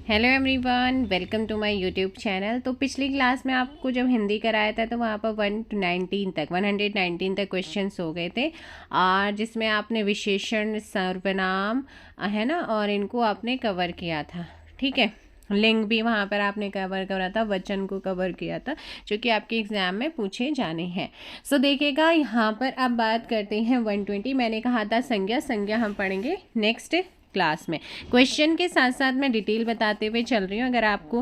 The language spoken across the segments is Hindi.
Hello everyone, welcome to my YouTube channel. तो पिछली क्लास में आपको जब हिंदी कराया था तो वहाँ पर 119 तक क्वेश्चंस हो गए थे, और जिसमें आपने विशेषण, सर्वनाम है ना, और इनको आपने कवर किया था। ठीक है, लिंग भी वहाँ पर आपने कवर करा था, वचन को कवर किया था, जो कि आपके एग्जाम में पूछे जाने हैं। सो देखिएगा, यहाँ पर अब बात करते हैं 120। मैंने कहा था संज्ञा हम पढ़ेंगे नेक्स्ट क्लास में। क्वेश्चन के साथ साथ मैं डिटेल बताते हुए चल रही हूँ। अगर आपको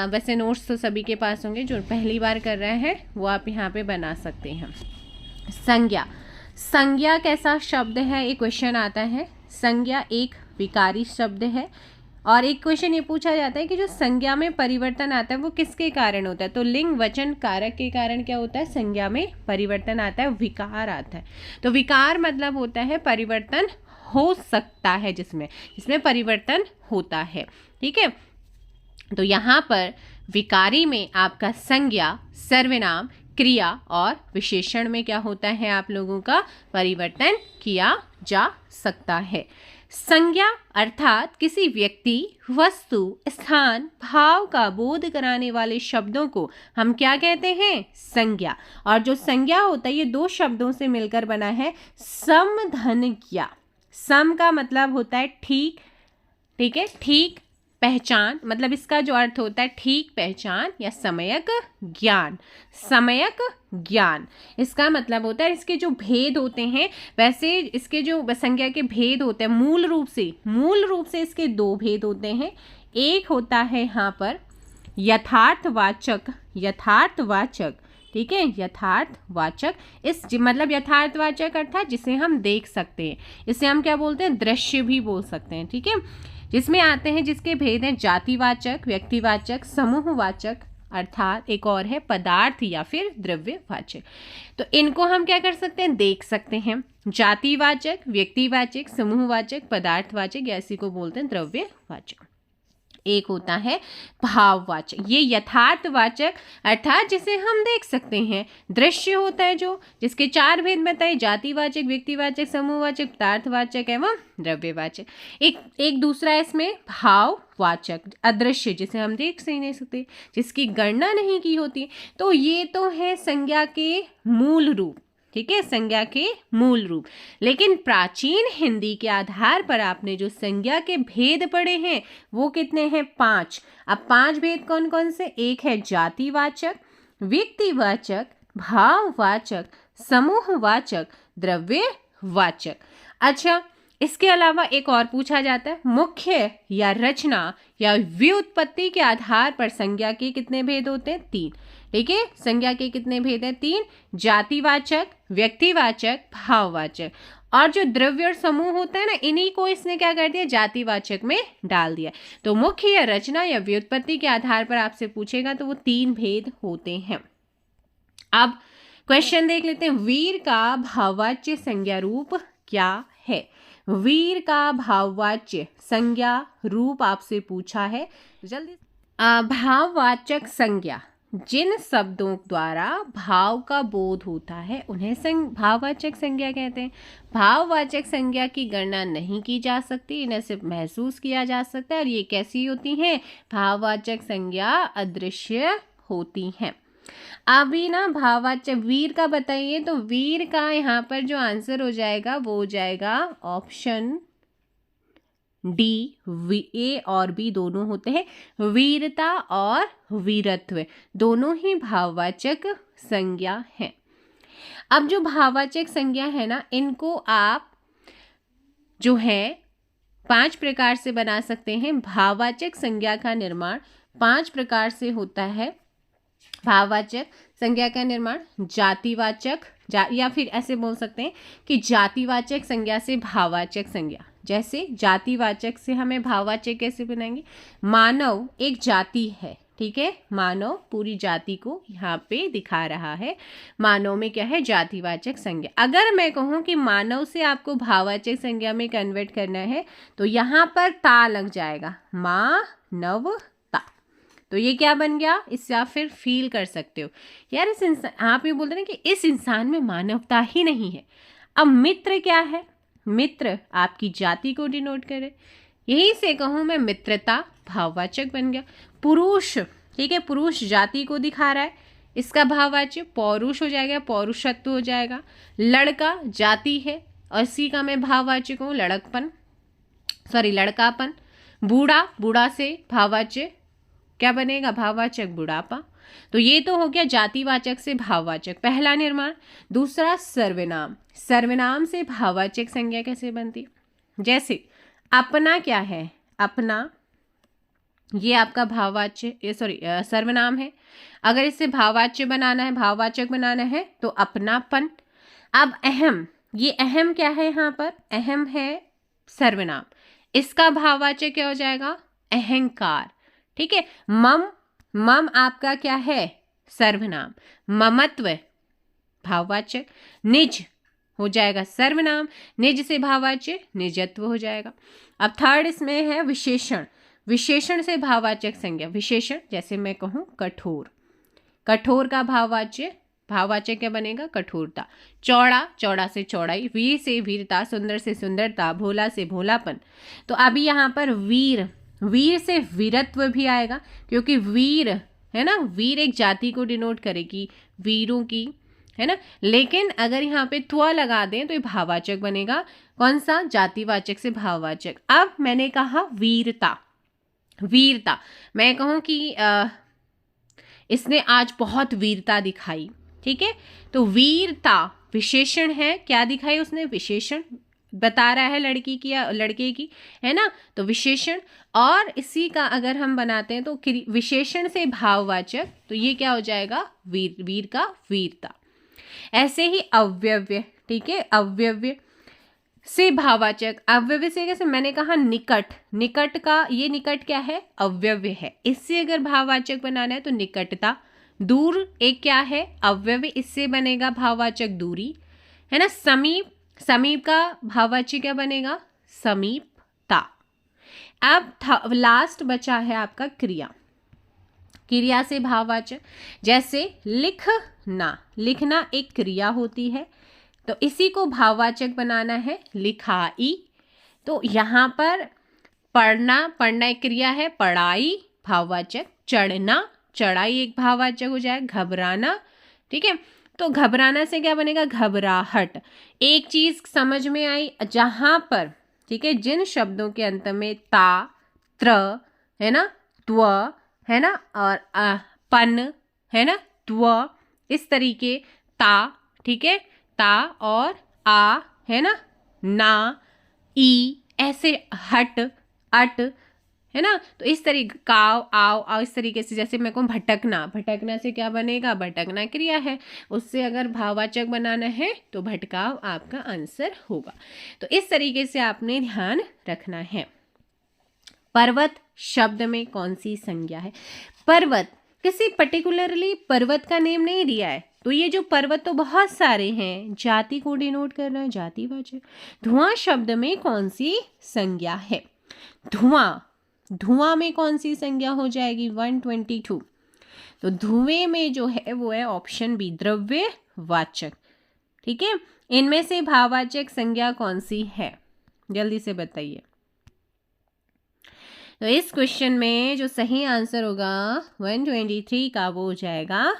वैसे नोट्स तो सभी के पास होंगे, जो पहली बार कर रहे हैं वो आप यहाँ पे बना सकते हैं। संज्ञा कैसा शब्द है, एक क्वेश्चन आता है। संज्ञा एक विकारी शब्द है, और एक क्वेश्चन ये पूछा जाता है कि जो संज्ञा में परिवर्तन आता है वो किसके कारण होता है। तो लिंग वचन कारक के कारण क्या होता है, संज्ञा में परिवर्तन आता है, विकार आता है। तो विकार मतलब होता है परिवर्तन हो सकता है, जिसमें परिवर्तन होता है। ठीक है, तो यहाँ पर विकारी में आपका संज्ञा, सर्वनाम, क्रिया और विशेषण में क्या होता है, आप लोगों का परिवर्तन किया जा सकता है। संज्ञा अर्थात किसी व्यक्ति, वस्तु, स्थान, भाव का बोध कराने वाले शब्दों को हम क्या कहते हैं, संज्ञा। और जो संज्ञा होता है ये दो शब्दों से मिलकर बना है, समधन्या। सम का मतलब होता है ठीक, ठीक है, ठीक पहचान, मतलब इसका जो अर्थ होता है ठीक पहचान या सम्यक ज्ञान। सम्यक ज्ञान इसका मतलब होता है। इसके जो भेद होते हैं, वैसे इसके जो संज्ञा के भेद होते हैं, मूल रूप से इसके दो भेद होते हैं। एक होता है यहाँ पर यथार्थवाचक, ठीक है, यथार्थवाचक। इस मतलब यथार्थवाचक अर्थात जिसे हम देख सकते हैं, इसे हम क्या बोलते हैं, दृश्य भी बोल सकते हैं। ठीक है, जिसमें आते हैं, जिसके भेद हैं जातिवाचक, व्यक्तिवाचक, समूहवाचक, अर्थात एक और है पदार्थ या फिर द्रव्यवाचक। तो इनको हम क्या कर सकते हैं, देख सकते हैं। जातिवाचक, व्यक्तिवाचक, समूहवाचक, पदार्थवाचक, या इसी को बोलते हैं द्रव्यवाचक। एक होता है भाववाचक, ये यथार्थवाचक अर्थात जिसे हम देख सकते हैं। दृश्य होता है जो, जिसके चार भेद बताए, जातिवाचक, व्यक्तिवाचक, समूहवाचक, पदार्थवाचक एवं द्रव्यवाचक। एक दूसरा इसमें भाववाचक, अदृश्य, जिसे हम देख ही नहीं सकते, जिसकी गणना नहीं की होती। तो ये तो है संज्ञा के मूल रूप। ठीक है, संज्ञा के मूल रूप। लेकिन प्राचीन हिंदी के आधार पर आपने जो संज्ञा के भेद पढ़े हैं वो कितने हैं, 5। अब 5 भेद कौन कौन से, एक है जातिवाचक, व्यक्तिवाचक, भाववाचक, समूहवाचक, द्रव्यवाचक। अच्छा, इसके अलावा एक और पूछा जाता है, मुख्य या रचना या व्युत्पत्ति के आधार पर संज्ञा के कितने भेद होते हैं, 3। ठीक है, संज्ञा के कितने भेद हैं, 3। जातिवाचक, व्यक्तिवाचक, भाववाचक। और जो द्रव्य और समूह होता है ना, इन्हीं को इसने क्या कर दिया, जातिवाचक में डाल दिया। तो मुख्य या रचना या व्युत्पत्ति के आधार पर आपसे पूछेगा तो वो 3 भेद होते हैं। अब क्वेश्चन देख लेते हैं, वीर का भाववाच्य संज्ञा रूप क्या है। वीर का भाववाच्य संज्ञा रूप आपसे पूछा है, जल्दी। भाववाचक संज्ञा, जिन शब्दों द्वारा भाव का बोध होता है उन्हें भाववाचक संज्ञा कहते हैं। भाववाचक संज्ञा की गणना नहीं की जा सकती, इन्हें सिर्फ महसूस किया जा सकता है। और ये कैसी होती हैं, भाववाचक संज्ञा अदृश्य होती हैं। अभी ना भाववाचक वीर का बताइए, तो वीर का यहाँ पर जो आंसर हो जाएगा वो हो जाएगा ऑप्शन डी। ए और बी दोनों होते हैं, वीरता और वीरत्व दोनों ही भाववाचक संज्ञा हैं। अब जो भाववाचक संज्ञा है ना, इनको आप जो है 5 प्रकार से बना सकते हैं। भाववाचक संज्ञा का निर्माण 5 प्रकार से होता है। भाववाचक संज्ञा का निर्माण जातिवाचक, या फिर ऐसे बोल सकते हैं कि जातिवाचक संज्ञा से भाववाचक संज्ञा। जैसे जातिवाचक से हमें भाववाचक कैसे बनाएंगे, मानव एक जाति है। ठीक है, मानव पूरी जाति को यहाँ पे दिखा रहा है। मानव में क्या है, जातिवाचक संज्ञा। अगर मैं कहूँ कि मानव से आपको भाववाचक संज्ञा में कन्वर्ट करना है तो यहाँ पर ता लग जाएगा, मानव। तो ये क्या बन गया, इससे आप फिर फील कर सकते हो यार, इस इंसान, आप ये बोलते हैं कि इस इंसान में मानवता ही नहीं है। अब मित्र क्या है, मित्र आपकी जाति को डिनोट करे, यहीं से कहूँ मैं मित्रता भाववाचक बन गया। पुरुष, ठीक है, पुरुष जाति को दिखा रहा है, इसका भाववाच्य पौरुष हो जाएगा, पौरुषत्व हो जाएगा। लड़का जाति है और इसी का मैं भाववाच्य कहूँ लड़कपन, सॉरी लड़कापन। बूढ़ा, बूढ़ा से भाववाच्य क्या बनेगा, भाववाचक बुढ़ापा। तो ये तो हो गया जातिवाचक से भाववाचक पहला निर्माण। दूसरा सर्वनाम, सर्वनाम से भाववाचक संज्ञा कैसे बनती, जैसे अपना क्या है, अपना, ये आपका भाववाच्य, ये सॉरी सर्वनाम है। अगर इसे भाववाच्य बनाना है, भाववाचक बनाना है तो अपनापन। अब अहम, ये अहम क्या है, यहाँ पर अहम है सर्वनाम, इसका भाववाचक क्या हो जाएगा, अहंकार, ठीक है। मम, मम आपका क्या है, सर्वनाम, ममत्व भाववाचक। निज हो जाएगा सर्वनाम, निज से भाववाच्य निजत्व हो जाएगा। अब थर्ड इसमें है विशेषण, विशेषण से भाववाचक संज्ञा। विशेषण जैसे मैं कहूँ कठोर, कठोर का भाववाच्य, भाववाचक क्या बनेगा, कठोरता। चौड़ा, चौड़ा से चौड़ाई। वीर से वीरता, सुंदर से सुंदरता, भोला से भोलापन। तो अभी यहाँ पर वीर, वीर से वीरत्व भी आएगा, क्योंकि वीर है ना, वीर एक जाति को डिनोट करेगी, वीरों की, है ना। लेकिन अगर यहाँ पे त्व लगा दें तो ये भाववाचक बनेगा, कौन सा, जातिवाचक से भाववाचक। अब मैंने कहा वीरता, वीरता मैं कहूँ कि इसने आज बहुत वीरता दिखाई, ठीक है। तो वीरता विशेषण है, क्या दिखाई उसने, विशेषण बता रहा है लड़की की या लड़के की, है ना, तो विशेषण। और इसी का अगर हम बनाते हैं तो विशेषण से भाववाचक, तो ये क्या हो जाएगा, वीर, वीर का वीरता। ऐसे ही अव्यव्य, ठीक है, अव्यव्य से भाववाचक। अव्यव्य से कैसे, मैंने कहा निकट, निकट का, ये निकट क्या है, अव्यव्य है, इससे अगर भाववाचक बनाना है तो निकटता। दूर एक क्या है, अव्यव्य, इससे बनेगा भाववाचक दूरी, है ना। समीप, समीप का भाववाच्य क्या बनेगा, समीपता। अब लास्ट बचा है आपका क्रिया, क्रिया से भाववाचक, जैसे लिखना, लिखना एक क्रिया होती है, तो इसी को भाववाचक बनाना है लिखाई। तो यहाँ पर पढ़ना, पढ़ना एक क्रिया है, पढ़ाई भाववाचक। चढ़ना, चढ़ाई एक भाववाचक हो जाए। घबराना, ठीक है, तो घबराना से क्या बनेगा, घबराहट। एक चीज समझ में आई, जहां पर, ठीक है, जिन शब्दों के अंत में ता, त्र, है ना, त्व, है ना, और पन, है ना, त्व, इस तरीके, ता, ठीक है, ता और आ, है ना, ई, ऐसे हट, अट, है ना, तो इस तरीके, काव, आओ, आओ, इस तरीके से। जैसे मैं कहूँ भटकना, भटकना से क्या बनेगा, भटकना क्रिया है, उससे अगर भाववाचक बनाना है तो भटकाव आपका आंसर होगा। तो इस तरीके से आपने ध्यान रखना है। पर्वत शब्द में कौन सी संज्ञा है, पर्वत किसी पर्टिकुलरली पर्वत का नेम नहीं दिया है, तो ये जो पर्वत तो बहुत सारे हैं, जाति को डिनोट कर रहा है, जातिवाचक। धुआं शब्द में कौन सी संज्ञा है, धुआं, धुआं में कौन सी संज्ञा हो जाएगी, 122। तो धुएं में जो है वो है ऑप्शन बी, द्रव्यवाचक, ठीक है। इनमें से भाववाचक संज्ञा कौन सी है, जल्दी से बताइए। तो इस क्वेश्चन में जो सही आंसर होगा 123 का, वो हो जाएगा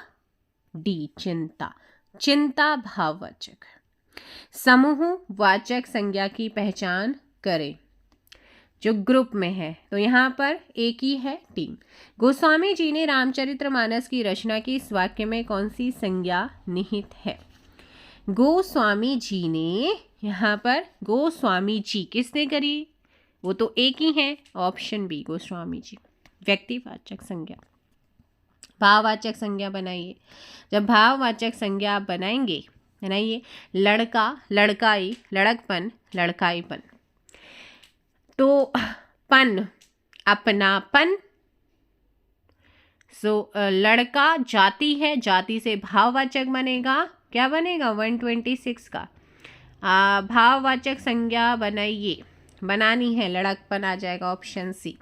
डी, चिंता, चिंता भाववाचक। समूह वाचक संज्ञा की पहचान करें जो ग्रुप में है, तो यहाँ पर एक ही है, टीम। गोस्वामी जी ने रामचरितमानस की रचना की, इस वाक्य में कौन सी संज्ञा निहित है, गोस्वामी जी ने, यहाँ पर गोस्वामी जी किसने करी, वो तो एक ही है, ऑप्शन बी गोस्वामी जी। व्यक्तिवाचक संज्ञा, भाववाचक संज्ञा बनाइए। जब भाववाचक संज्ञा आप बनाएंगे, बनाइए, लड़का, लड़काई, लड़कपन, लड़काईपन। तो पन, अपनापन। सो लड़का जाति है, जाति से भाववाचक बनेगा, क्या बनेगा, 126 का। भाववाचक संज्ञा बनाइए, बनानी है, लड़कपन आ जाएगा, ऑप्शन सी।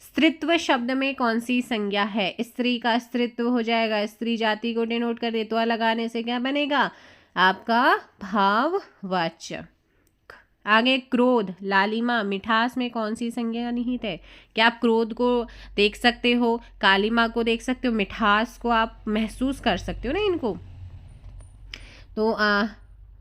स्त्रीत्व शब्द में कौन सी संज्ञा है, स्त्री का स्त्रीत्व हो जाएगा, स्त्री जाति को डिनोट कर देत्वा लगाने से क्या बनेगा आपका भाववाचक। आगे क्रोध, लालिमा, मिठास में कौन सी संज्ञा निहित है? क्या आप क्रोध को देख सकते हो, कालिमा को देख सकते हो, मिठास को आप महसूस कर सकते हो ना इनको। तो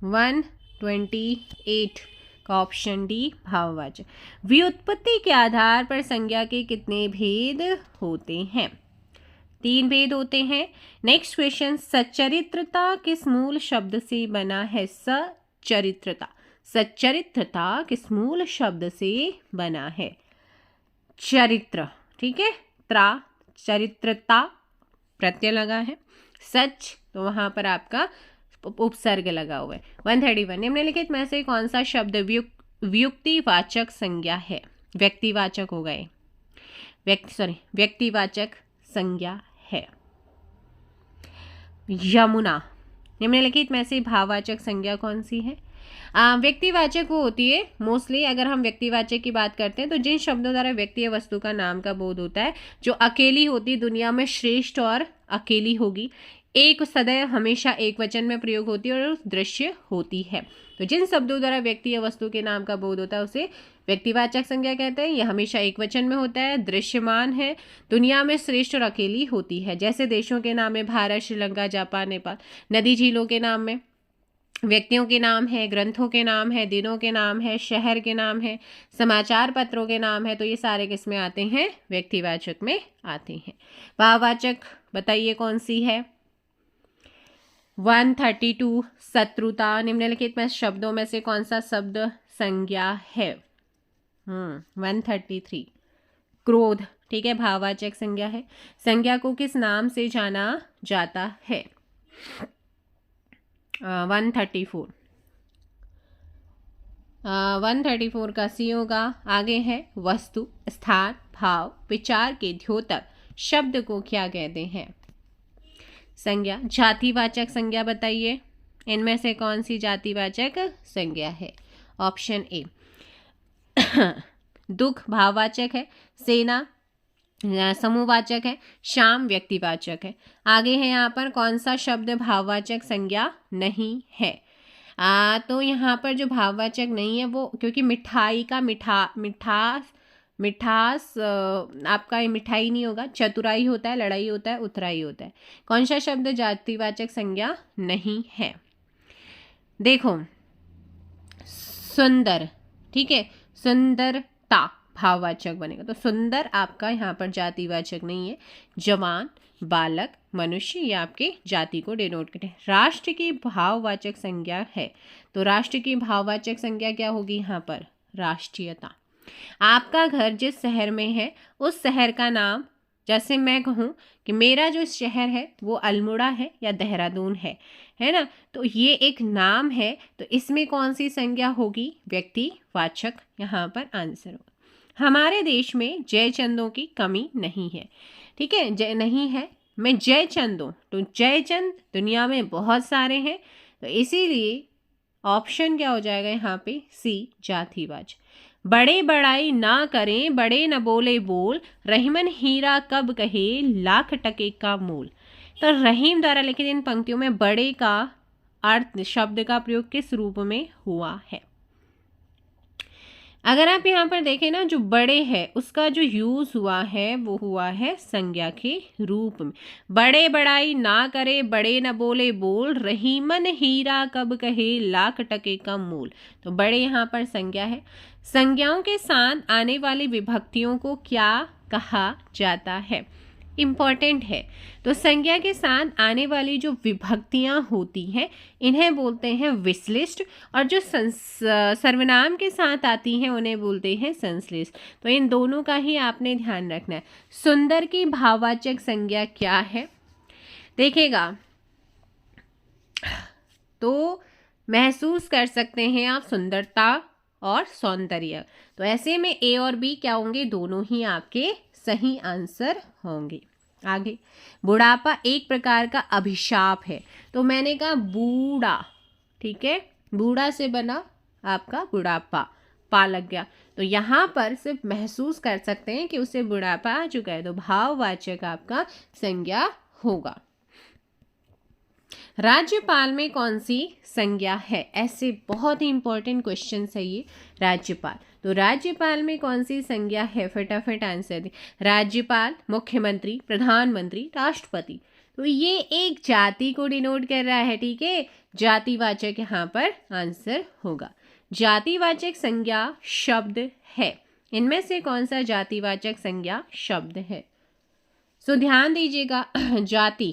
128 का ऑप्शन डी भाववाचक। व्युत्पत्ति के आधार पर संज्ञा के कितने भेद होते हैं? 3 भेद होते हैं। नेक्स्ट क्वेश्चन, सच्चरित्रता किस मूल शब्द से बना है? सच्चरित्रता, सच्चरित्रता किस मूल शब्द से बना है? चरित्र, ठीक है, त्रा, चरित्रता प्रत्यय लगा है, सच तो वहां पर आपका उपसर्ग लगा हुआ है। 131, निम्नलिखित में से कौन सा शब्द व्युक्तिवाचक संज्ञा है? व्यक्तिवाचक हो गए, व्यक्तिवाचक संज्ञा है। यमुना, निम्नलिखित में से भाववाचक संज्ञा कौन सी है? व्यक्तिवाचक वो होती है मोस्टली, अगर हम व्यक्तिवाचक की बात करते हैं तो जिन शब्दों द्वारा व्यक्ति या वस्तु का नाम का बोध होता है, जो अकेली होती, दुनिया में श्रेष्ठ और अकेली होगी, एक सदैव हमेशा एक वचन में प्रयोग होती है और दृश्य होती है। तो जिन शब्दों द्वारा व्यक्ति या वस्तु के नाम का बोध होता है उसे व्यक्तिवाचक संज्ञा कहते हैं। यह हमेशा एक वचन में होता है, दृश्यमान है, दुनिया में श्रेष्ठ और अकेली होती है। जैसे देशों के नाम में भारत, श्रीलंका, जापान, नेपाल, नदी झीलों के नाम में व्यक्तियों के नाम है, ग्रंथों के नाम है, दिनों के नाम है, शहर के नाम है, समाचार पत्रों के नाम है, तो ये सारे किस में आते हैं? व्यक्तिवाचक में आते हैं। भाववाचक बताइए कौन सी है? 132, शत्रुता, निम्नलिखित में शब्दों में से कौन सा शब्द संज्ञा है? 133, क्रोध, ठीक है, भाववाचक संज्ञा है। संज्ञा को किस नाम से जाना जाता है? 134, 134 का सी होगा। आगे है वस्तु, स्थान, भाव, विचार के द्योतक शब्द को क्या कहते हैं? संज्ञा। जातिवाचक संज्ञा बताइए, इनमें से कौन सी जातिवाचक संज्ञा है? ऑप्शन ए दुख भाववाचक है, सेना समूहवाचक है, शाम व्यक्तिवाचक है। आगे है यहाँ पर कौन सा शब्द भाववाचक संज्ञा नहीं है? तो यहाँ पर जो भाववाचक नहीं है वो, क्योंकि मिठाई का मिठास आपका मिठाई नहीं होगा, चतुराई होता है, लड़ाई होता है, उतराई होता है। कौन सा शब्द जातिवाचक संज्ञा नहीं है? देखो, सुंदर, ठीक है, सुंदरता भाववाचक बनेगा, तो सुंदर आपका यहाँ पर जातिवाचक नहीं है। जवान, बालक, मनुष्य, ये आपके जाति को डिनोट करते हैं। राष्ट्र की भाववाचक संज्ञा है, तो राष्ट्र की भाववाचक संज्ञा क्या होगी यहाँ पर? राष्ट्रीयता। आपका घर जिस शहर में है उस शहर का नाम, जैसे मैं कहूँ कि मेरा जो शहर है वो अल्मोड़ा है या देहरादून है ना, तो ये एक नाम है, तो इसमें कौन सी संज्ञा होगी? व्यक्तिवाचक यहाँ पर आंसर होगा। हमारे देश में जयचंदों की कमी नहीं है, ठीक है, जय नहीं है, मैं जयचंद हूँ, तो जयचंद दुनिया में बहुत सारे हैं, तो इसीलिए ऑप्शन क्या हो जाएगा यहाँ पे? सी जातिवाचक। बड़े बड़ाई ना करें, बड़े न बोले बोल, रहीमन हीरा कब कहे, लाख टके का मोल। तो रहीम द्वारा लिखित इन पंक्तियों में बड़े का अर्थ शब्द का प्रयोग किस रूप में हुआ है? अगर आप यहाँ पर देखें ना, जो बड़े है उसका जो यूज हुआ है वो हुआ है संज्ञा के रूप में। बड़े बड़ाई ना करे, बड़े न बोले बोल, रहीमन हीरा कब कहे, लाख टके का मोल। तो बड़े यहाँ पर संज्ञा है। संज्ञाओं के साथ आने वाली विभक्तियों को क्या कहा जाता है? इम्पॉर्टेंट है। तो संज्ञा के साथ आने वाली जो विभक्तियां होती हैं इन्हें बोलते हैं विश्लिष्ट, और जो सर्वनाम के साथ आती हैं उन्हें बोलते हैं संश्लिष्ट। तो इन दोनों का ही आपने ध्यान रखना है। सुंदर की भाववाचक संज्ञा क्या है? देखिएगा, तो महसूस कर सकते हैं आप सुंदरता और सौंदर्य, तो ऐसे में ए और बी क्या होंगे? दोनों ही आपके सही आंसर होंगे। आगे, बुढ़ापा एक प्रकार का अभिशाप है, तो मैंने कहा बूढ़ा, ठीक है, बूढ़ा से बना आपका बुढ़ापा, पा लग गया, तो यहाँ पर सिर्फ महसूस कर सकते हैं कि उसे बुढ़ापा आ चुका है, तो भाववाचक आपका संज्ञा होगा। राज्यपाल में कौन सी संज्ञा है? ऐसे बहुत ही इंपॉर्टेंट क्वेश्चन है ये। राज्यपाल, तो राज्यपाल में कौन सी संज्ञा है? फटाफट आंसर दे। राज्यपाल, मुख्यमंत्री, प्रधानमंत्री, राष्ट्रपति। तो ये एक जाति को डिनोट कर रहा है, ठीक है। जातिवाचक यहाँ पर आंसर होगा। जातिवाचक संज्ञा शब्द है, इनमें से कौन सा जातिवाचक संज्ञा शब्द है? सो ध्यान दीजिएगा। जाति,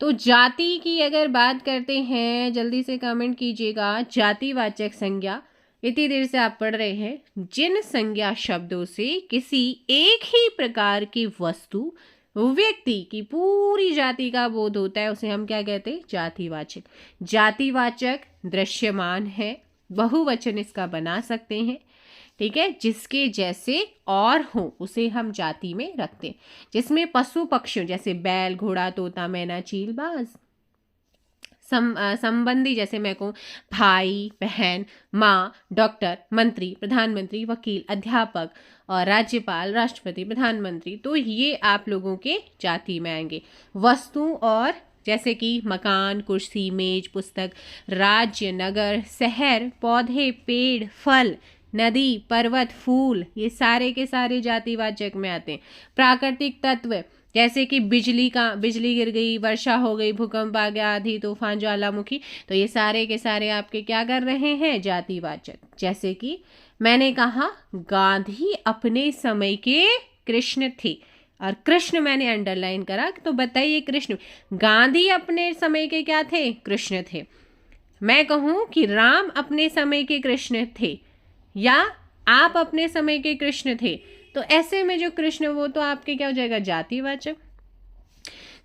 तो जाति की अगर बात करते हैं, जल्दी से कमेंट कीजिएगा। जातिवाचक संज्ञा, इतनी देर से आप पढ़ रहे हैं, जिन संज्ञा शब्दों से किसी एक ही प्रकार की वस्तु, व्यक्ति की पूरी जाति का बोध होता है, उसे हम क्या कहते हैं? जातिवाचक। जातिवाचक दृश्यमान है, बहुवचन इसका बना सकते हैं, ठीक है। जिसके जैसे और हो उसे हम जाति में रखते हैं, जिसमें पशु पक्षियों जैसे बैल, घोड़ा, तोता, मैना, चील, बाज, संबंधी जैसे मैं कहूँ भाई, बहन, माँ, डॉक्टर, मंत्री, प्रधानमंत्री, वकील, अध्यापक और राज्यपाल, राष्ट्रपति, प्रधानमंत्री, तो ये आप लोगों के जाति में आएंगे। वस्तु और जैसे कि मकान, कुर्सी, मेज, पुस्तक, राज्य, नगर, शहर, पौधे, पेड़, फल, नदी, पर्वत, फूल, ये सारे के सारे जातिवाचक में आते हैं। प्राकृतिक तत्व जैसे कि बिजली गिर गई, वर्षा हो गई, भूकंप आ गया, आंधी, तूफान, ज्वालामुखी, तो ये सारे के सारे आपके क्या कर रहे हैं? जातिवाचक। जैसे कि मैंने कहा गांधी अपने समय के कृष्ण थे, और कृष्ण मैंने अंडरलाइन करा, तो बताइए कृष्ण, गांधी अपने समय के क्या थे? कृष्ण थे। मैं कहूँ कि राम अपने समय के कृष्ण थे, या आप अपने समय के कृष्ण थे, तो ऐसे में जो कृष्ण वो तो आपके क्या हो जाएगा? जातिवाचक।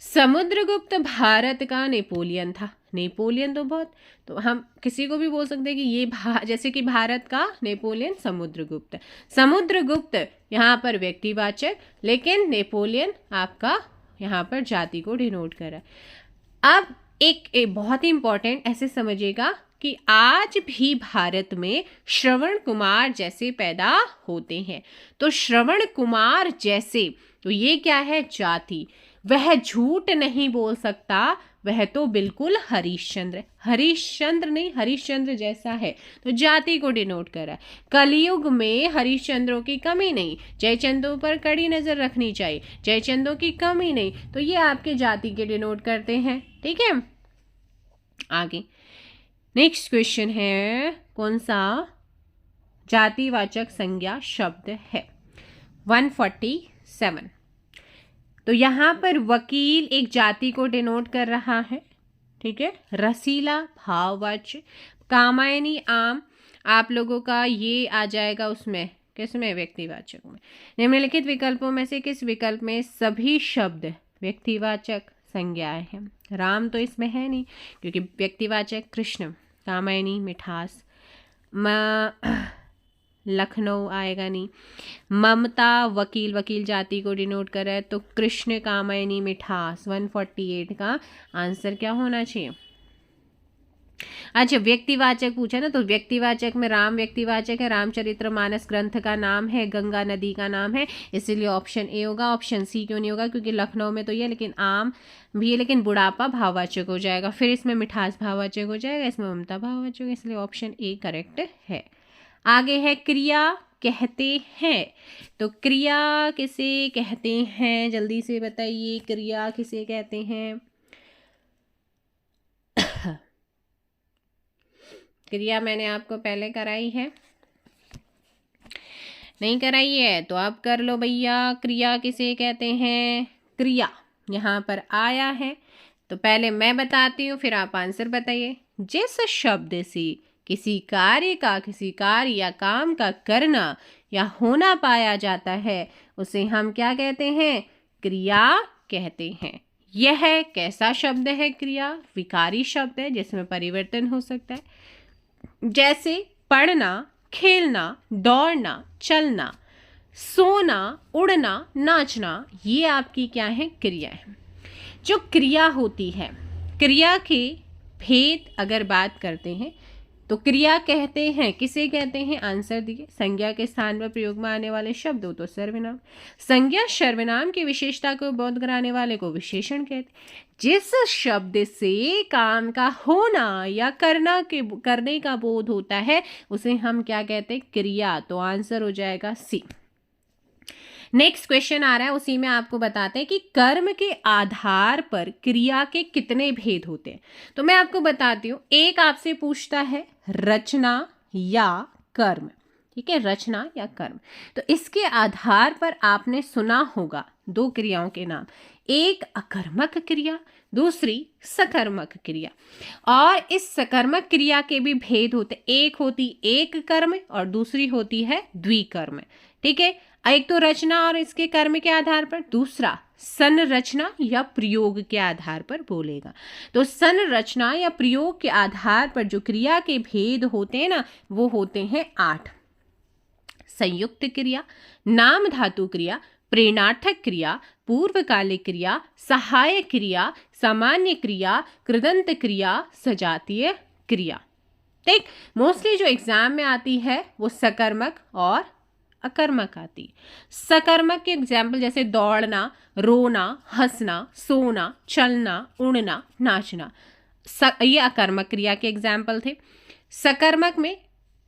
समुद्रगुप्त भारत का नेपोलियन था। नेपोलियन तो बहुत, तो हम किसी को भी बोल सकते हैं कि ये जैसे कि भारत का नेपोलियन समुद्रगुप्त। समुद्रगुप्त यहाँ पर व्यक्तिवाचक, लेकिन नेपोलियन आपका यहाँ पर जाति को डिनोट कर रहा है। अब एक बहुत ही इंपॉर्टेंट ऐसे समझिएगा कि आज भी भारत में श्रवण कुमार जैसे पैदा होते हैं, तो श्रवण कुमार जैसे, तो ये क्या है? जाति। वह झूठ नहीं बोल सकता, वह तो बिल्कुल हरिश्चंद्र नहीं, हरिश्चंद्र जैसा है, तो जाति को डिनोट कर रहा है। कलयुग में हरिश्चंद्रों की कमी नहीं, जयचंदों पर कड़ी नजर रखनी चाहिए, जयचंदों की कमी नहीं, तो ये आपके जाति के डिनोट करते हैं, ठीक है। आगे नेक्स्ट क्वेश्चन है, कौन सा जातिवाचक संज्ञा शब्द है? 147। तो यहाँ पर वकील एक जाति को डिनोट कर रहा है, ठीक है। रसीला भाववाच्य। कामायनी आम आप लोगों का ये आ जाएगा उसमें, किसमें? व्यक्तिवाचक में। निम्नलिखित विकल्पों में से किस विकल्प में सभी शब्द व्यक्तिवाचक संज्ञाएं हैं? राम तो इसमें है नहीं क्योंकि व्यक्तिवाचक कृष्ण, कामायनी मिठास, लखनऊ आएगा नहीं, ममता वकील, वकील जाति को डिनोट कर रहा है, तो कृष्ण, कामायनी, मिठास। 148 का आंसर क्या होना चाहिए? अच्छा, व्यक्तिवाचक पूछा ना, तो व्यक्तिवाचक में राम व्यक्तिवाचक है, रामचरितमानस ग्रंथ का नाम है, गंगा नदी का नाम है, इसीलिए ऑप्शन ए होगा। ऑप्शन सी क्यों नहीं होगा? क्योंकि लखनऊ में तो ये, लेकिन आम भी है, लेकिन बुढ़ापा भाववाचक हो जाएगा, फिर इसमें मिठास भाववाचक हो जाएगा, इसमें ममता भाववाचक, इसलिए ऑप्शन ए करेक्ट है। आगे है क्रिया कहते हैं, तो क्रिया किसे कहते हैं? जल्दी से बताइए, क्रिया किसे कहते हैं? क्रिया मैंने आपको पहले कराई है, नहीं कराई है तो आप कर लो भैया। क्रिया किसे कहते हैं? क्रिया यहाँ पर आया है, तो पहले मैं बताती हूँ, फिर आप आंसर बताइए। जिस शब्द से किसी कार्य या काम का करना या होना पाया जाता है, उसे हम क्या कहते हैं? क्रिया कहते हैं। यह कैसा शब्द है? क्रिया विकारी शब्द है जिसमें परिवर्तन हो सकता है, जैसे पढ़ना, खेलना, दौड़ना, चलना, सोना, उड़ना, नाचना, ये आपकी क्या है? क्रिया है। जो क्रिया होती है, क्रिया के भेद अगर बात करते हैं तो क्रिया कहते हैं, किसे कहते हैं? आंसर दिए। संज्ञा के स्थान पर प्रयोग में आने वाले शब्द हो तो सर्वनाम। संज्ञा सर्वनाम की विशेषता को बोध कराने वाले को विशेषण कहते हैं। जिस शब्द से काम का होना या करने का बोध होता है उसे हम क्या कहते हैं? क्रिया। तो आंसर हो जाएगा सी। नेक्स्ट क्वेश्चन आ रहा है, उसी में आपको बताते हैं कि कर्म के आधार पर क्रिया के कितने भेद होते हैं। तो मैं आपको बताती हूँ। एक आपसे पूछता है रचना या कर्म, ठीक है, रचना या कर्म। तो इसके आधार पर आपने सुना होगा दो क्रियाओं के नाम, एक अकर्मक क्रिया, दूसरी सकर्मक क्रिया। और इस सकर्मक क्रिया के भी भेद होते, एक होती एक कर्म और दूसरी होती है द्विकर्म, ठीक है। एक तो रचना और इसके कर्म के आधार पर, दूसरा संरचना या प्रयोग के आधार पर बोलेगा। तो संरचना या प्रयोग के आधार पर जो क्रिया के भेद होते हैं ना, वो होते हैं 8। संयुक्त क्रिया, नाम धातु क्रिया, प्रेरणार्थक क्रिया, पूर्वकालिक क्रिया, सहायक क्रिया, सामान्य क्रिया, कृदंत क्रिया, सजातीय क्रिया। ठीक, मोस्टली जो एग्जाम में आती है वो सकर्मक और अकर्मक आती। सकर्मक के एग्जाम्पल जैसे दौड़ना, रोना, हंसना, सोना, चलना, उड़ना, नाचना, ये अकर्मक क्रिया के एग्जाम्पल थे। सकर्मक में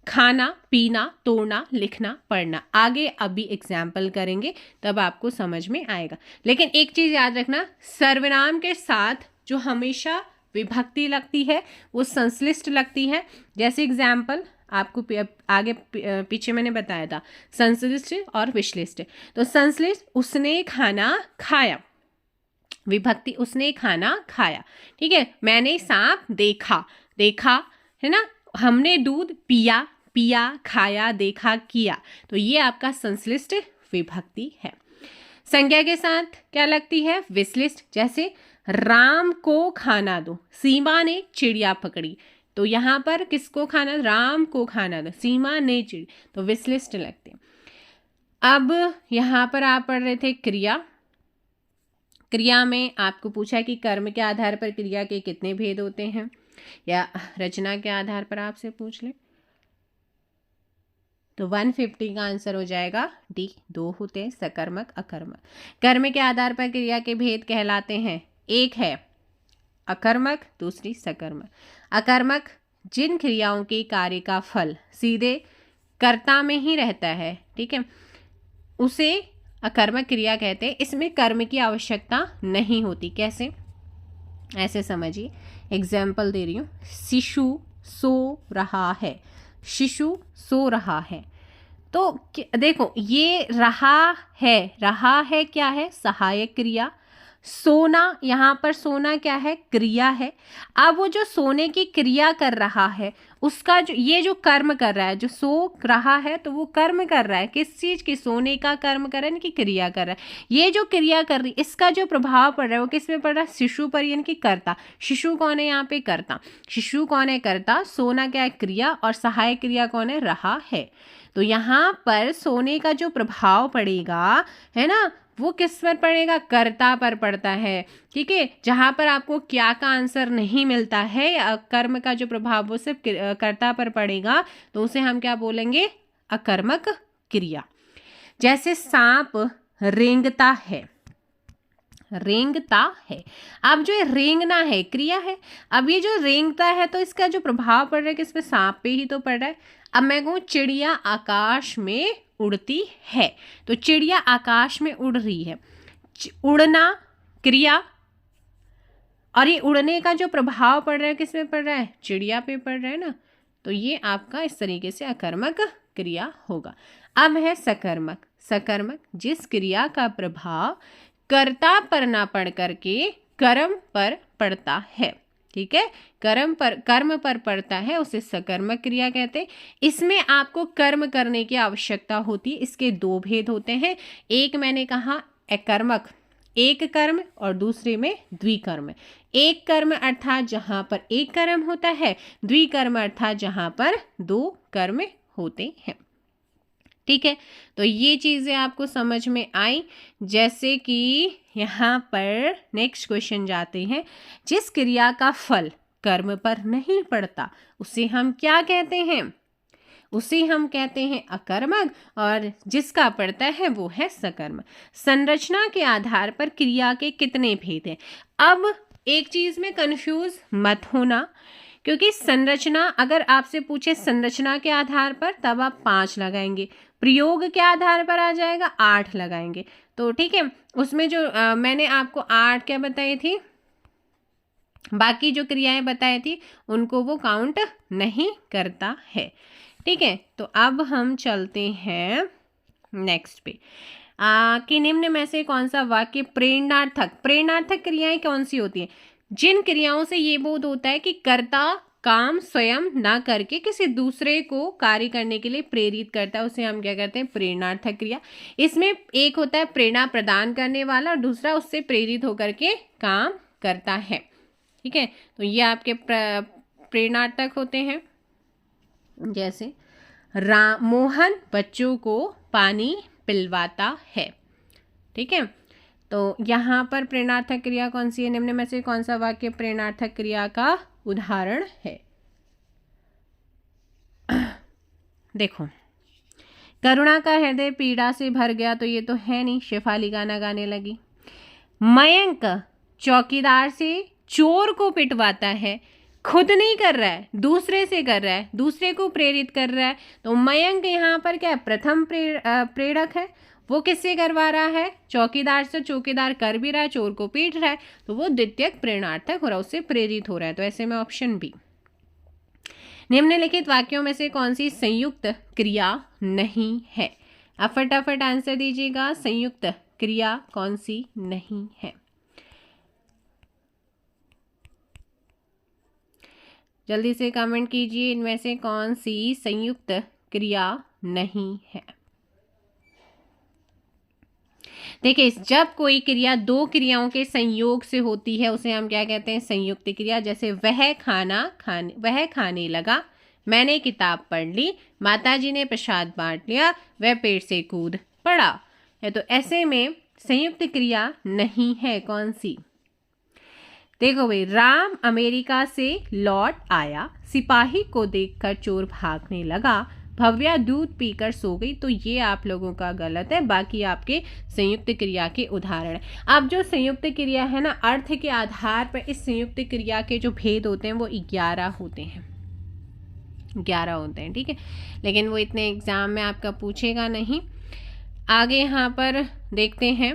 खाना, पीना, तोड़ना, लिखना, पढ़ना। आगे अभी एग्जाम्पल करेंगे तब आपको समझ में आएगा। लेकिन एक चीज याद रखना, सर्वनाम के साथ जो हमेशा विभक्ति लगती है वो संश्लिष्ट लगती है। जैसे एग्जाम्पल आपको आगे पीछे मैंने बताया था, संश्लिष्ट और विश्लिष्ट। तो संश्लिष्ट, उसने खाना खाया, विभक्ति उसने खाना खाया, ठीक है। मैंने सांप देखा, देखा है ना। हमने दूध पिया, पिया, खाया, देखा, किया। तो ये आपका संश्लिष्ट विभक्ति है। संज्ञा के साथ क्या लगती है? विश्लिष्ट। जैसे राम को खाना दो, सीमा ने चिड़िया पकड़ी। तो यहाँ पर किसको खाना? राम को खाना दो, सीमा ने चिड़ी, तो विश्लिष्ट लगते। अब यहाँ पर आप पढ़ रहे थे क्रिया। क्रिया में आपको पूछा कि कर्म के आधार पर क्रिया के कितने भेद होते हैं, या रचना के आधार पर आपसे पूछ ले तो 150 का आंसर हो जाएगा डी, 2 होते हैं, सकर्मक अकर्मक। कर्म के आधार पर क्रिया के भेद कहलाते हैं, एक है अकर्मक, दूसरी सकर्मक। अकर्मक जिन क्रियाओं के कार्य का फल सीधे कर्ता में ही रहता है, ठीक है, उसे अकर्मक क्रिया कहते हैं। इसमें कर्म की आवश्यकता नहीं होती। कैसे? ऐसे समझिए, एग्जाम्पल दे रही हूँ। शिशु सो रहा है, शिशु सो रहा है। तो देखो, ये रहा है क्या है? सहायक क्रिया। सोना, यहाँ पर सोना क्या है? क्रिया है। अब वो जो सोने की क्रिया कर रहा है उसका ये जो कर्म कर रहा है, जो सो रहा है, तो वो कर्म कर रहा है किस चीज की? सोने का कर्म कर रहा है, यानी कि क्रिया कर रहा है। ये जो क्रिया कर रही, इसका जो प्रभाव पड़ रहा है वो किस पे पड़ रहा है? शिशु पर, यानी कि कर्ता। शिशु कौन है यहाँ पे? कर्ता। शिशु कौन है? कर्ता। सोना क्या है? क्रिया। और सहायक क्रिया कौन है? रहा है। तो यहाँ पर सोने का जो प्रभाव पड़ेगा, है ना, वो किस पर पड़ेगा? कर्ता पर पड़ता है, ठीक है। जहां पर आपको क्या का आंसर नहीं मिलता है, कर्म का जो प्रभाव वो सिर्फ कर्ता पर पड़ेगा, तो उसे हम क्या बोलेंगे? अकर्मक क्रिया। जैसे सांप रेंगता है, रेंगता है। अब जो रेंगना है क्रिया है। अब ये जो रेंगता है तो इसका जो प्रभाव पड़ रहा है किस पे? सांप पे ही तो पड़ रहा है। अब मैं कहूँ चिड़िया आकाश में उड़ती है, तो चिड़िया आकाश में उड़ रही है। उड़ना क्रिया, और ये उड़ने का जो प्रभाव पड़ रहा है किस पे पड़ रहा है? चिड़िया पे पड़ रहा है ना। तो ये आपका इस तरीके से अकर्मक क्रिया होगा। अब है सकर्मक। सकर्मक जिस क्रिया का प्रभाव कर्ता पर ना पड़ करके कर्म पर पड़ता है, ठीक है, कर्म पर पड़ता है, उसे सकर्मक क्रिया कहते हैं। इसमें आपको कर्म करने की आवश्यकता होती है। इसके 2 भेद होते हैं। एक मैंने कहा अकर्मक, एक कर्म, और दूसरे में द्विकर्म। एक कर्म अर्थात जहां पर एक कर्म होता है, द्विकर्म अर्थात जहां पर 2 कर्म होते हैं, ठीक है। तो ये चीज़ें आपको समझ में आई। जैसे कि यहाँ पर नेक्स्ट क्वेश्चन जाते हैं। जिस क्रिया का फल कर्म पर नहीं पड़ता, उसे हम क्या कहते हैं? उसे हम कहते हैं अकर्मक, और जिसका पड़ता है वो है सकर्मक। संरचना के आधार पर क्रिया के कितने भेद हैं? अब एक चीज में कंफ्यूज मत होना, क्योंकि संरचना अगर आपसे पूछे संरचना के आधार पर तब आप 5 लगाएंगे, प्रयोग के आधार पर आ जाएगा 8 लगाएंगे। तो ठीक है, उसमें जो मैंने आपको 8 क्या बताई थी, बाकी जो क्रियाएं बताई थी उनको वो काउंट नहीं करता है। ठीक है, तो अब हम चलते हैं नेक्स्ट पे। कि निम्न में से कौन सा वाक्य प्रेरणार्थक क्रियाएं कौन सी होती हैं? जिन क्रियाओं से ये बोध होता है कि कर्ता काम स्वयं ना करके किसी दूसरे को कार्य करने के लिए प्रेरित करता है, उसे हम क्या कहते हैं? प्रेरणार्थक क्रिया। इसमें एक होता है प्रेरणा प्रदान करने वाला और दूसरा उससे प्रेरित होकर के काम करता है। ठीक है, तो ये आपके प्रेरणार्थक होते हैं। जैसे मोहन बच्चों को पानी पिलवाता है। ठीक है, तो यहाँ पर प्रेरणार्थक क्रिया कौन सी है? निम्न में से कौन सा वाक्य प्रेरणार्थक क्रिया का उदाहरण है? देखो, करुणा का हृदय पीड़ा से भर गया, तो ये तो है नहीं, शेफाली गाना गाने लगी। मयंक चौकीदार से चोर को पिटवाता है, खुद नहीं कर रहा है, दूसरे से कर रहा है, दूसरे को प्रेरित कर रहा है। तो मयंक यहाँ पर क्या है? प्रथम प्रेरक है। वो किससे करवा रहा है? चौकीदार से। चौकीदार कर भी रहा है, चोर को पीट रहा है, तो वो द्वितीयक प्रेरणार्थक हो रहा है, उससे प्रेरित हो रहा है। तो ऐसे में ऑप्शन बी। निम्नलिखित वाक्यों में से कौन सी संयुक्त क्रिया नहीं है? अब फटाफट आंसर दीजिएगा, संयुक्त क्रिया कौन सी नहीं है? जल्दी से कमेंट कीजिए, इनमें से कौन सी संयुक्त क्रिया नहीं है? देखिए, जब कोई क्रिया दो क्रियाओं के संयोग से होती है उसे हम क्या कहते हैं? संयुक्त क्रिया। जैसे वह खाने लगा, मैंने किताब पढ़ ली, माताजी ने प्रसाद बांट लिया, वह पेड़ से कूद पड़ा है। तो ऐसे में संयुक्त क्रिया नहीं है। कौन सी? देखो भाई, राम अमेरिका से लौट आया, सिपाही को देखकर चोर भागने लगा, भव्या दूध पीकर सो गई। तो ये आप लोगों का गलत है, बाकी आपके संयुक्त क्रिया के उदाहरण है। अब जो संयुक्त क्रिया है ना, अर्थ के आधार पर इस संयुक्त क्रिया के जो भेद होते हैं वो 11 होते हैं। 11 होते हैं, ठीक है, लेकिन वो इतने एग्जाम में आपका पूछेगा नहीं। आगे यहाँ पर देखते हैं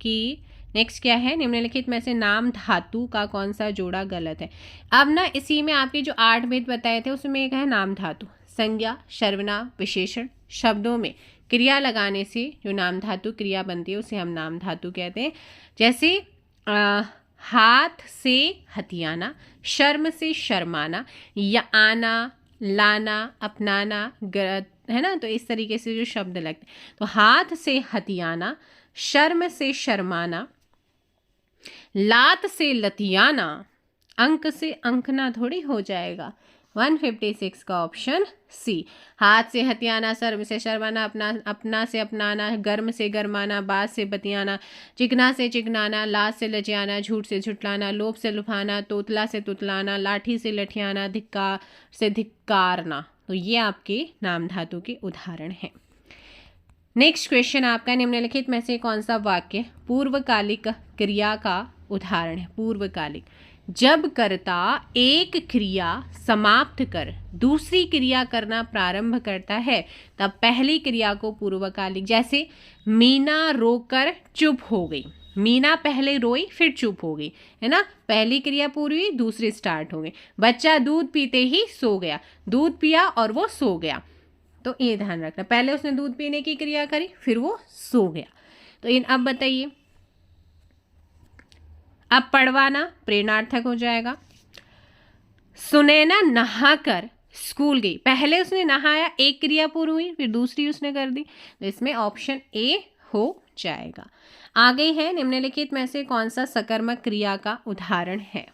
कि नेक्स्ट क्या है? निम्नलिखित में से नाम धातु का कौन सा जोड़ा गलत है? अब ना इसी में आपके जो 8 भेद बताए थे उसमें एक है नाम धातु। संज्ञा, सर्वनाम, विशेषण शब्दों में क्रिया लगाने से जो नाम धातु क्रिया बनती है उसे हम नाम धातु कहते हैं। जैसे हाथ से हथियाना, शर्म से शर्माना, या आना, लाना, अपनाना, है ना। तो इस तरीके से जो शब्द लगते हैं, तो हाथ से हथियाना, शर्म से शर्माना, लात से लतियाना, अंक से अंकना थोड़ी हो जाएगा। 156 का ऑप्शन सी। हाथ से हथियाना, शर्म से शर्माना, अपना से अपनाना, गर्म से गरमाना, बात से बतियाना, चिकना से चिकनाना, लात से लजाना, झूठ से झुटलाना, लोभ से लुभाना, तोतला से तुतलाना, लाठी से लठियाना, धिक्कार से धिक्कारना। तो ये आपके नाम धातु के उदाहरण हैं। नेक्स्ट क्वेश्चन आपका, निम्नलिखित में से कौन सा वाक्य पूर्वकालिक क्रिया का उदाहरण है? पूर्वकालिक, जब कर्ता एक क्रिया समाप्त कर दूसरी क्रिया करना प्रारंभ करता है तब पहली क्रिया को पूर्वकालिक। जैसे मीना रोकर चुप हो गई, मीना पहले रोई फिर चुप हो गई, है ना। पहली क्रिया पूरी हुई, दूसरी स्टार्ट हो गई। बच्चा दूध पीते ही सो गया, दूध पिया और वो सो गया। तो ये ध्यान रखना, पहले उसने दूध पीने की क्रिया करी फिर वो सो गया। तो इन अब बताइए, अब पढ़वाना प्रेरणार्थक हो जाएगा। सुनैना नहाकर स्कूल गई, पहले उसने नहाया, एक क्रिया पूरी हुई फिर दूसरी उसने कर दी, तो इसमें ऑप्शन ए हो जाएगा। आगे है, निम्नलिखित में से कौन सा सकर्मक क्रिया का उदाहरण है?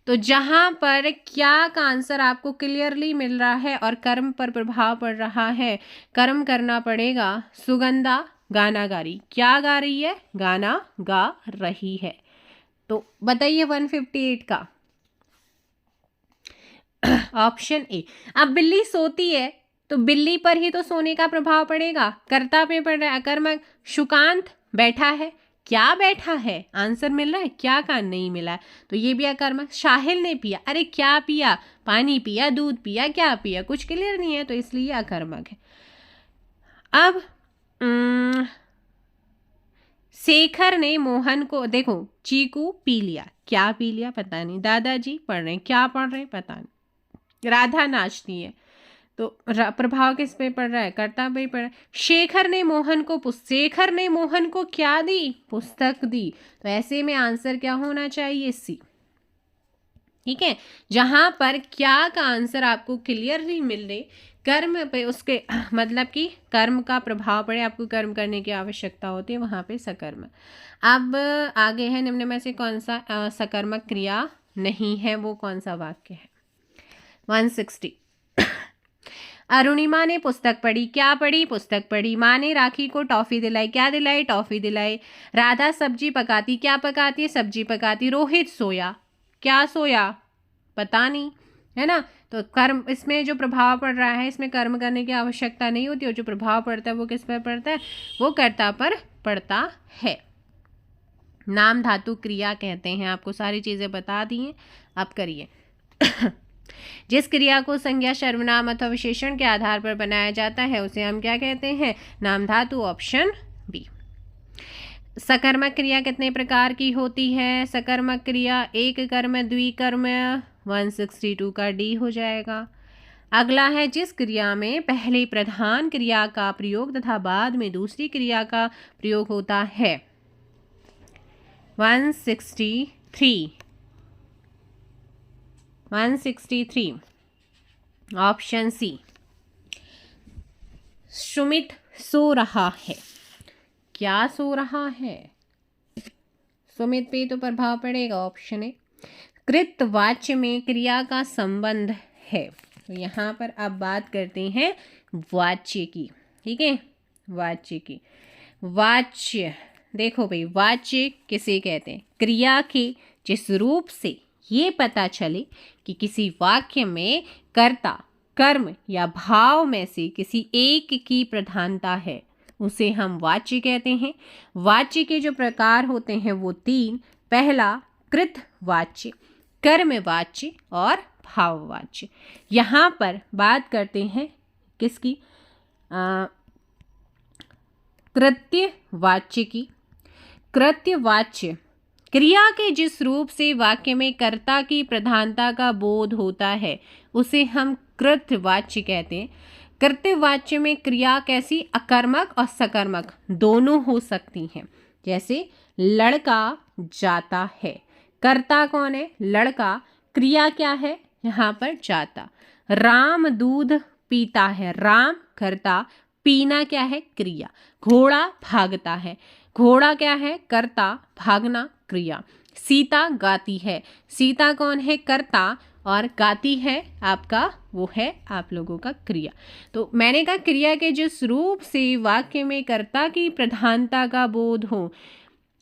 तो जहां पर क्या का आंसर आपको क्लियरली मिल रहा है और कर्म पर प्रभाव पड़ रहा है, कर्म करना पड़ेगा। सुगंधा गाना गा रही, क्या गा रही है? गाना गा रही है। तो बताइए 158 का ऑप्शन ए। अब बिल्ली सोती है तो बिल्ली पर ही तो सोने का प्रभाव पड़ेगा, कर्ता पे पड़ रहा है। अकर्मक सुकांत बैठा है, क्या बैठा है, आंसर मिल रहा है, क्या का नहीं मिला है, तो ये भी अकर्मक। साहिल ने पिया, अरे क्या पिया, पानी पिया, दूध पिया, क्या पिया, कुछ क्लियर नहीं है, तो इसलिए अकर्मक है। अब शेखर ने मोहन को, देखो चीकू पी लिया, क्या पी लिया पता नहीं, दादाजी पढ़ रहे हैं, क्या पढ़ रहे हैं पता नहीं, राधा नाचती है, तो प्रभाव किस पे पड़ रहा है, कर्ता पे पड़ रहा है। शेखर ने मोहन को क्या दी, पुस्तक दी, तो ऐसे में आंसर क्या होना चाहिए, सी। ठीक है, जहां पर क्या का आंसर आपको क्लियरली मिल रहे, कर्म पे उसके मतलब कि कर्म का प्रभाव पड़े, आपको कर्म करने की आवश्यकता होती है, वहां पे सकर्मक। अब आगे है, निम्न में से कौन सा सकर्मक क्रिया नहीं है, वो कौन सा वाक्य है। 160। अरुणिमा ने पुस्तक पढ़ी, क्या पढ़ी, पुस्तक पढ़ी। माँ ने राखी को टॉफी दिलाई, क्या दिलाई, टॉफी दिलाई। राधा सब्जी पकाती, क्या पकाती, सब्जी पकाती। रोहित सोया, क्या सोया, पता नहीं, है ना। तो कर्म, इसमें जो प्रभाव पड़ रहा है, इसमें कर्म करने की आवश्यकता नहीं होती, और जो प्रभाव पड़ता है वो किस पर पड़ता है, वो कर्ता पर पड़ता है। नाम धातु क्रिया कहते हैं, आपको सारी चीजें बता दी हैं, आप करिए। जिस क्रिया को संज्ञा, सर्वनाम अथवा विशेषण के आधार पर बनाया जाता है उसे हम क्या कहते हैं, नाम धातु, ऑप्शन बी। सकर्मक क्रिया कितने प्रकार की होती है, सकर्मक क्रिया एक कर्म, द्विकर्म, 162 का डी हो जाएगा। अगला है, जिस क्रिया में पहले प्रधान क्रिया का प्रयोग तथा बाद में दूसरी क्रिया का प्रयोग होता है, 163 ऑप्शन सी। सुमित सो रहा है, क्या सो रहा है, सुमित पे तो प्रभाव पड़ेगा, ऑप्शन ए। कृतवाच्य में क्रिया का संबंध है, तो यहाँ पर अब बात करते हैं वाच्य की। ठीक है, वाच्य की। वाच्य, देखो भाई, वाच्य किसे कहते हैं, क्रिया के जिस रूप से ये पता चले कि किसी वाक्य में कर्ता, कर्म या भाव में से किसी एक की प्रधानता है, उसे हम वाच्य कहते हैं। वाच्य के जो प्रकार होते हैं वो 3, पहला कृतवाच्य, कर्मवाच्य और भाववाच्य। यहाँ पर बात करते हैं किसकी, कृत्यवाच्य की। कृत्यवाच्य क्रिया के जिस रूप से वाक्य में कर्ता की प्रधानता का बोध होता है उसे हम कृत्यवाच्य कहते हैं। कृत्यवाच्य में क्रिया कैसी, अकर्मक और सकर्मक दोनों हो सकती हैं। जैसे लड़का जाता है, कर्ता कौन है, लड़का, क्रिया क्या है यहाँ पर, जाता। राम दूध पीता है, राम कर्ता, पीना क्या है, क्रिया। घोड़ा भागता है, घोड़ा क्या है, कर्ता, भागना क्रिया। सीता गाती है, सीता कौन है, कर्ता, और गाती है आपका, वो है आप लोगों का क्रिया। तो मैंने कहा क्रिया के जिस रूप से वाक्य में कर्ता की प्रधानता का बोध हो।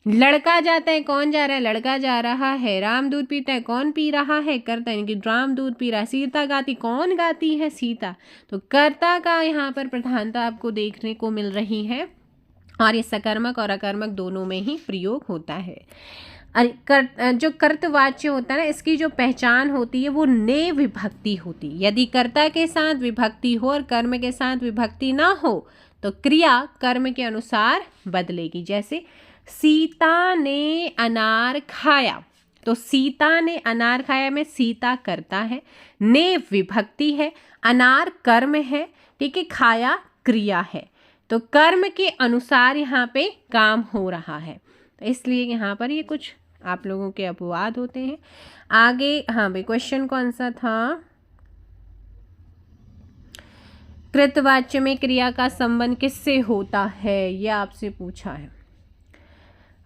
लड़का जाता है, कौन जा रहा है, लड़का जा रहा है। राम दूध पीता है, कौन पी रहा है, कर्ता, यानी कि राम दूध पी रहा है। सीता गाती, कौन गाती है, सीता। तो कर्ता का यहाँ पर प्रधानता आपको देखने को मिल रही है, और ये सकर्मक और अकर्मक दोनों में ही प्रयोग होता है। जो कर्तवाच्य होता है ना, इसकी जो पहचान होती है वो ने विभक्ति होती है। यदि कर्ता के साथ विभक्ति हो और कर्म के साथ विभक्ति ना हो तो क्रिया कर्म के अनुसार बदलेगी। जैसे सीता ने अनार खाया, तो सीता ने अनार खाया में सीता कर्ता है, ने विभक्ति है, अनार कर्म है, ठीक है, खाया क्रिया है। तो कर्म के अनुसार यहाँ पे काम हो रहा है, तो इसलिए यहाँ पर ये कुछ आप लोगों के अपवाद होते हैं। आगे हाँ भाई, क्वेश्चन कौन सा था, कृतवाच्य में क्रिया का संबंध किससे होता है, ये आपसे पूछा है।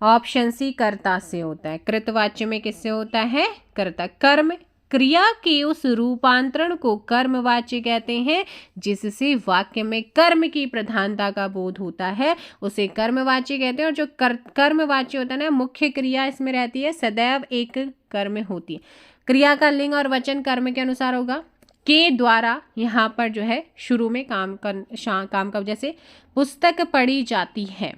ऑप्शन सी, कर्ता से होता है। कृतवाच्य में किससे होता है, कर्ता। कर्म, क्रिया के उस रूपांतरण को कर्मवाच्य कहते हैं जिससे वाक्य में कर्म की प्रधानता का बोध होता है, उसे कर्मवाच्य कहते हैं। और जो कर्मवाच्य होता है ना, मुख्य क्रिया इसमें रहती है, सदैव एक कर्म होती है। क्रिया का लिंग और वचन कर्म के अनुसार होगा। के द्वारा यहाँ पर जो है शुरू में काम का, जैसे पुस्तक पढ़ी जाती है,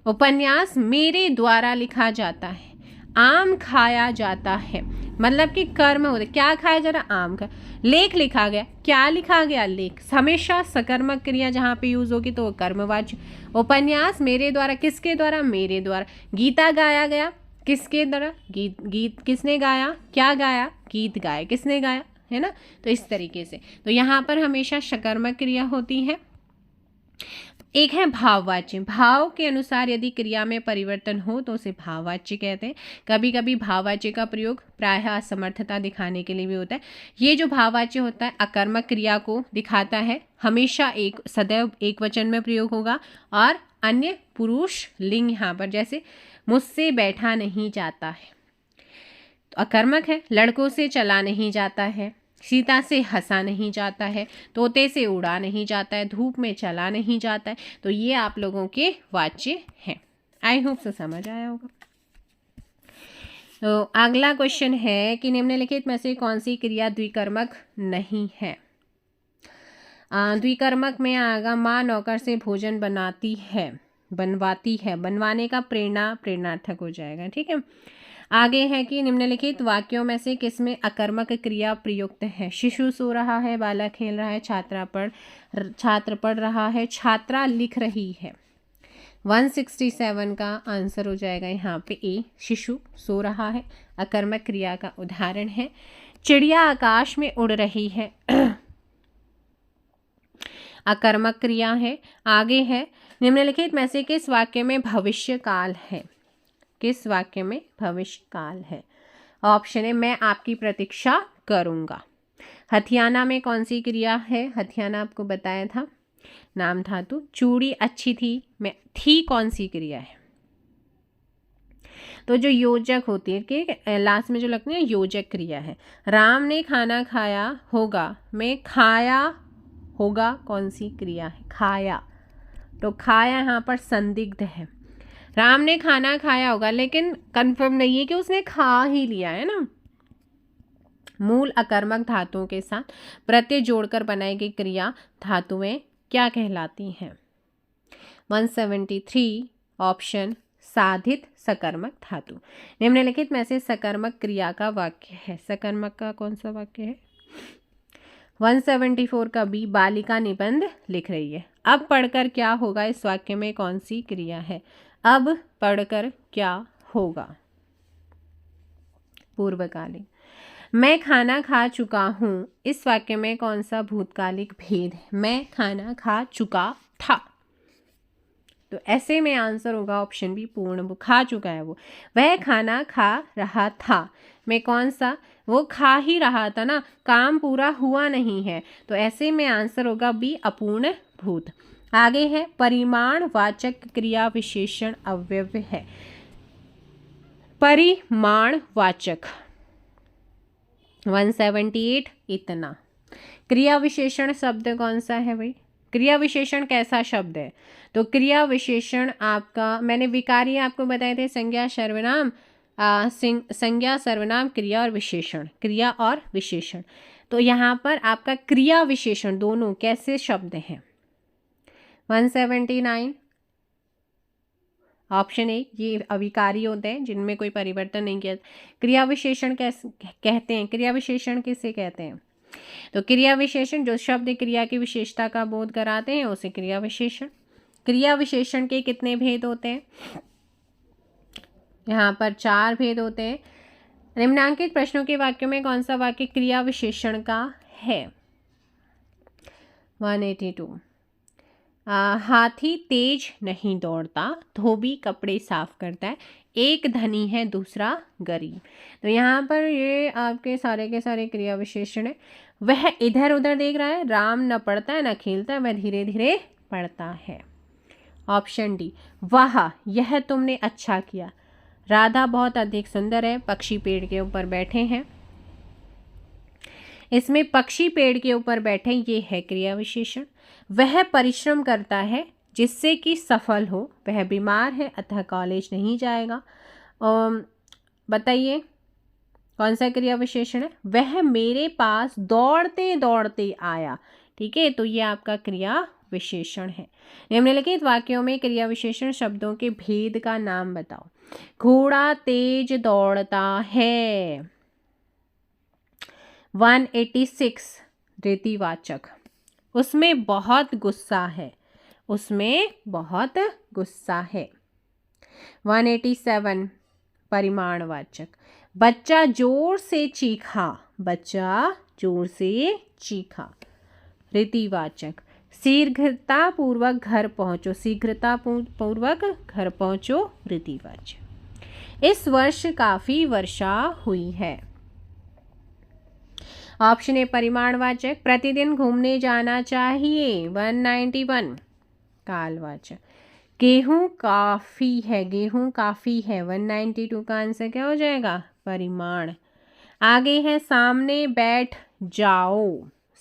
उपन्यास मेरे द्वारा लिखा जाता है, आम खाया जाता है, मतलब कि कर्म होते, क्या खाया जा रहा, आम का। लेख लिखा गया, क्या लिखा गया, लेख। हमेशा सकर्मक क्रिया जहाँ पे यूज होगी तो वो कर्मवाच्य। उपन्यास मेरे द्वारा, किसके द्वारा, मेरे द्वारा। गीता गाया गया, किसके द्वारा, गीत किसने गाया, क्या गाया, गीत गाया, किसने गाया, है ना। तो इस तरीके से तो यहाँ पर हमेशा सकर्मक क्रिया होती है। एक है भाववाच्य। भाव के अनुसार यदि क्रिया में परिवर्तन हो तो उसे भाववाच्य कहते हैं। कभी कभी भाववाच्य का प्रयोग प्रायः असमर्थता दिखाने के लिए भी होता है। ये जो भाववाच्य होता है अकर्मक क्रिया को दिखाता है, हमेशा सदैव एक वचन में प्रयोग होगा और अन्य पुरुष लिंग यहाँ पर, जैसे मुझसे बैठा नहीं जाता है तो अकर्मक है। लड़कों से चला नहीं जाता है, सीता से हंसा नहीं जाता है, तोते से उड़ा नहीं जाता है, धूप में चला नहीं जाता है। तो ये आप लोगों के वाच्य हैं। आई होप से समझ आया होगा। तो अगला क्वेश्चन है कि निम्नलिखित में से कौन सी क्रिया द्विकर्मक नहीं है। द्विकर्मक में आएगा माँ नौकर से भोजन बनवाती है, बनवाने का प्रेरणार्थक हो जाएगा, ठीक है। आगे है कि निम्नलिखित वाक्यों में से किसमें अकर्मक क्रिया प्रयुक्त है। शिशु सो रहा है, बालक खेल रहा है, छात्र पढ़ रहा है, छात्रा लिख रही है। 167 का आंसर हो जाएगा यहाँ पे ए, शिशु सो रहा है, अकर्मक क्रिया का उदाहरण है। चिड़िया आकाश में उड़ रही है, अकर्मक क्रिया है। आगे है निम्नलिखित में से किस वाक्य में भविष्य काल है, किस वाक्य में भविष्य काल है। ऑप्शन है मैं आपकी प्रतीक्षा करूंगा। हथियाना में कौन सी क्रिया है, हथियाना आपको बताया था, नाम धातु। चूड़ी अच्छी थी में थी कौन सी क्रिया है, तो जो योजक होती है कि लास्ट में जो लगती है योजक क्रिया है। राम ने खाना खाया होगा में खाया होगा कौन सी क्रिया है, खाया। तो खाया यहाँ पर संदिग्ध है। राम ने खाना खाया होगा लेकिन कंफर्म नहीं है कि उसने खा ही लिया है ना। मूल अकर्मक धातुओं के साथ प्रत्यय जोड़कर बनाई गई क्रिया धातुएं क्या कहलाती हैं। 173 ऑप्शन साधित सकर्मक धातु। निम्नलिखित में से सकर्मक क्रिया का वाक्य है, सकर्मक का कौन सा वाक्य है। 174 का बी, बालिका निबंध लिख रही है। अब पढ़कर क्या होगा इस वाक्य में कौन सी क्रिया है, अब पढ़कर क्या होगा, पूर्वकालिक। मैं खाना खा चुका हूँ, इस वाक्य में कौन सा भूतकालिक भेद है, मैं खाना खा चुका था। तो ऐसे में आंसर होगा ऑप्शन बी, पूर्ण। खा चुका है वो, वह खाना खा रहा था में कौन सा, वो खा ही रहा था ना, काम पूरा हुआ नहीं है। तो ऐसे में आंसर होगा बी, अपूर्ण भूत। आगे है परिमाणवाचक क्रिया विशेषण अव्यय है। परिमाणवाचक 178 इतना। क्रिया विशेषण शब्द कौन सा है भाई, क्रिया विशेषण कैसा शब्द है। तो क्रिया विशेषण आपका, मैंने विकारी आपको बताए थे, संज्ञा सर्वनाम, संज्ञा सर्वनाम क्रिया और विशेषण, क्रिया और विशेषण। तो यहाँ पर आपका क्रिया विशेषण दोनों कैसे शब्द हैं। 179 ऑप्शन ए, ये अविकारी होते हैं जिनमें कोई परिवर्तन नहीं किया। क्रिया विशेषण कैसे कहते हैं, क्रिया विशेषण किसे कहते हैं। तो क्रिया विशेषण जो शब्द क्रिया की विशेषता का बोध कराते हैं उसे क्रिया विशेषण। क्रिया विशेषण के कितने भेद होते हैं, यहाँ पर 4 भेद होते हैं। निम्नांकित प्रश्नों के वाक्यों में कौन सा वाक्य क्रिया विशेषण का है। 182 हाथी तेज नहीं दौड़ता, धोबी कपड़े साफ करता है, एक धनी है दूसरा गरीब। तो यहाँ पर ये आपके सारे के सारे क्रिया विशेषण है। वह इधर उधर देख रहा है, राम न पढ़ता है न खेलता है, वह धीरे धीरे पढ़ता है। ऑप्शन डी, वाह यह तुमने अच्छा किया, राधा बहुत अधिक सुंदर है, पक्षी पेड़ के ऊपर बैठे हैं। इसमें पक्षी पेड़ के ऊपर बैठे ये है क्रिया विशेषण। वह परिश्रम करता है जिससे कि सफल हो, वह बीमार है अतः कॉलेज नहीं जाएगा। बताइए कौन सा क्रिया विशेषण है? वह मेरे पास दौड़ते दौड़ते आया। ठीक है, तो ये आपका क्रिया विशेषण है। निम्नलिखित वाक्यों में क्रिया विशेषण शब्दों के भेद का नाम बताओ। घोड़ा तेज दौड़ता है। 186 रीतिवाचक। उसमें बहुत गुस्सा है। उसमें बहुत गुस्सा है। 187 परिमाणवाचक। बच्चा जोर से चीखा। बच्चा जोर से चीखा। रीतिवाचक। शीघ्रतापूर्वक घर पहुंचो। शीघ्रतापूर्वक घर पहुंचो। रीतिवाचक। इस वर्ष काफी वर्षा हुई है। ऑप्शन ए परिमाणवाचक। प्रतिदिन घूमने जाना चाहिए। 191 कालवाचक। गेहूं काफी है। गेहूं काफी है। 192 का आंसर क्या हो जाएगा? परिमाण। आगे है सामने बैठ जाओ।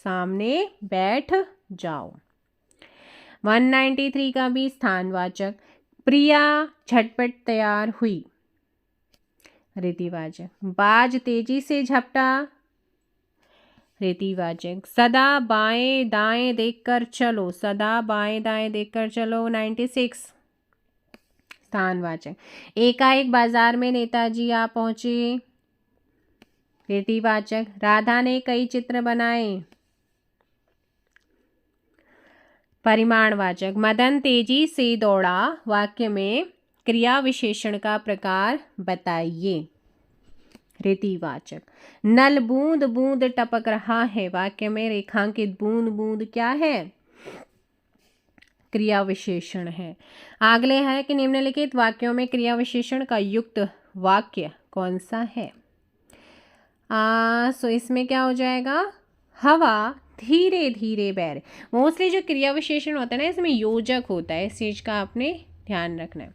सामने बैठ जाओ। 193 का भी स्थानवाचक। प्रिया झटपट तैयार हुई। रीतिवाचक। बाज तेजी से झपटा। रीतिवाचक। सदा बाएं दाएं देखकर चलो। सदा बाएं दाएं देखकर चलो। 96 स्थानवाचक। एकाएक बाजार में नेताजी आ पहुंचे। रीतिवाचक। राधा ने कई चित्र बनाए। परिमाणवाचक। मदन तेजी से दौड़ा। वाक्य में क्रिया विशेषण का प्रकार बताइए। रीतिवाचक। नल बूंद बूंद टपक रहा है। वाक्य में रेखांकित बूंद बूंद क्या है? क्रिया विशेषण है। अगले है कि निम्नलिखित वाक्यों में क्रिया विशेषण का युक्त वाक्य कौन सा है? सो इसमें क्या हो जाएगा? हवा धीरे धीरे बह रही। मोस्टली जो क्रिया विशेषण होता है ना, इसमें योजक होता है। इस चीज का आपने ध्यान रखना है।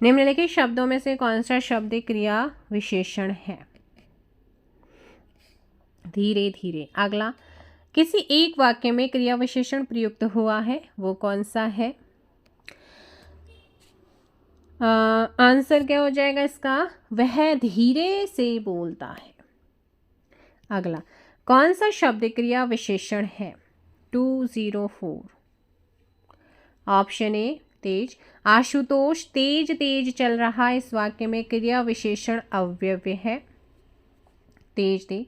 निम्नलिखित शब्दों में से कौन सा शब्द क्रिया विशेषण है? धीरे धीरे। अगला, किसी एक वाक्य में क्रिया विशेषण प्रयुक्त हुआ है, वो कौन सा है? आंसर क्या हो जाएगा इसका? वह धीरे से बोलता है। अगला, कौन सा शब्द क्रिया विशेषण है? 204। ऑप्शन ए तेज। आशुतोष तेज तेज चल रहा है। इस वाक्य में क्रिया विशेषण अव्यय है। तेज तेज।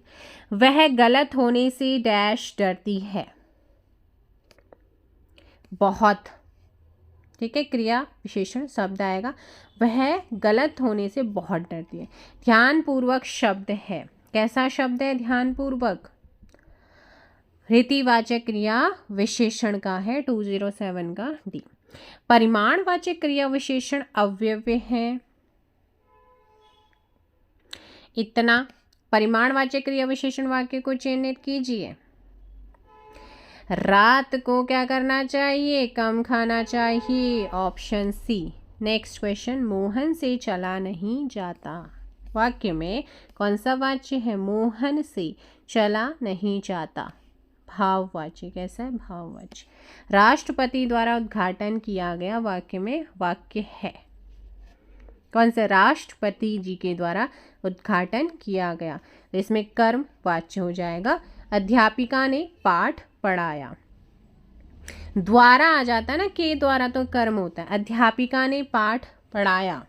वह गलत होने से डैश डरती है। बहुत। ठीक है, क्रिया विशेषण शब्द आएगा। वह गलत होने से बहुत डरती है। ध्यानपूर्वक शब्द है। कैसा शब्द है? ध्यानपूर्वक। रीतिवाचक क्रिया विशेषण का है। 207 का डी। परिमाणवाचक क्रिया विशेषण अव्यय है। इतना। परिमाणवाचक क्रिया विशेषण वाक्य को चिह्नित कीजिए। रात को क्या करना चाहिए? कम खाना चाहिए। Option C. Next question. Mohan से चला नहीं जाता। वाक्य में कौन सा वाच्य है? मोहन से चला नहीं जाता। भाववाची। कैसा है? भाववाची। राष्ट्रपति द्वारा उद्घाटन किया गया। वाक्य में वाक्य है कौन सा? राष्ट्रपति जी के द्वारा उद्घाटन किया गया। इसमें कर्म वाच्य हो जाएगा। अध्यापिका ने पाठ पढ़ाया। द्वारा आ जाता है ना, के द्वारा तो कर्म होता है। अध्यापिका ने पाठ पढ़ाया।